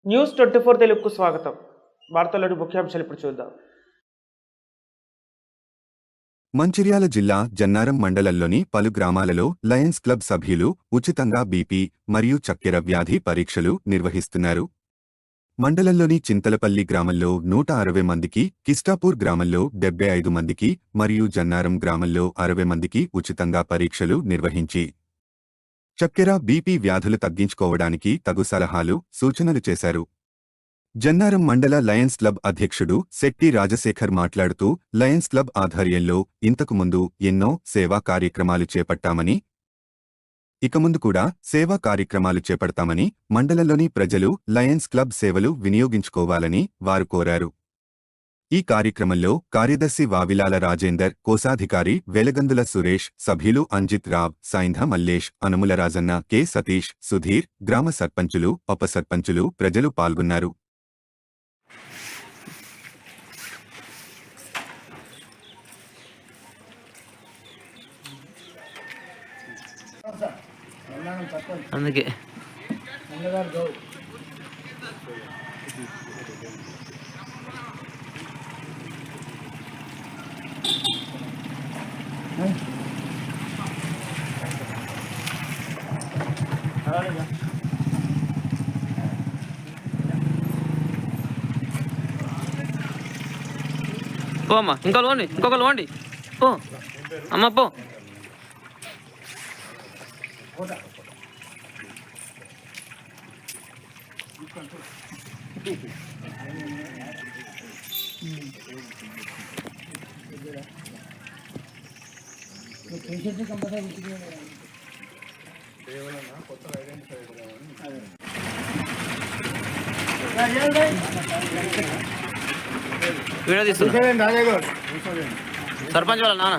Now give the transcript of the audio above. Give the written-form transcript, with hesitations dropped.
News 24 తెలుగుకు స్వాగతం. వార్తల్లోని ముఖ్యాంశాలు ఇప్పుడు చూద్దాం. మంచిర్యాల జిల్లా జన్నారం మండలంలోని పలు గ్రామాలలో లయన్స్ క్లబ్ సభ్యులు ఉచితంగా బీపీ మరియు చక్కెర వ్యాధి పరీక్షలు నిర్వహిస్తున్నారు. మండలంలోని చింతలపల్లి గ్రామంలో 160 మందికి, కిస్టాపూర్ గ్రామంలో 75 మందికి మరియు జన్నారం గ్రామంలో 60 మందికి ఉచితంగా పరీక్షలు నిర్వహించి చక్కెర బీపీ వ్యాధులు తగ్గించుకోవడానికి తగు సలహాలు, సూచనలు చేశారు. జన్నారం మండల లయన్స్ క్లబ్ అధ్యక్షుడు శెట్టి రాజశేఖర్ మాట్లాడుతూ, లయన్స్ క్లబ్ ఆధ్వర్యంలో ఇంతకు ముందు ఎన్నో సేవా కార్యక్రమాలు చేపట్టామని, ఇక ముందు కూడా సేవా కార్యక్రమాలు చేపడతామని, మండలంలోని ప్రజలు లయన్స్ క్లబ్ సేవలు వినియోగించుకోవాలని వారు కోరారు. ఈ కార్యక్రమంలో కార్యదర్శి వావిలాల రాజేందర్, కోశాధికారి వెలగందుల సురేష్, సభ్యులు అంజిత్ రావ్, సైంధ మల్లేష్, అనుముల రాజన్న, కె సతీష్, సుధీర్, గ్రామ సర్పంచులు, ఉప సర్పంచులు, ప్రజలు పాల్గొన్నారు. అందుకే పో అమ్మా, ఇంకొకరు పోండి పో అమ్మ పో. వీడియో తీస్తున్నా సర్పంచ్ వాళ్ళ నాన్న.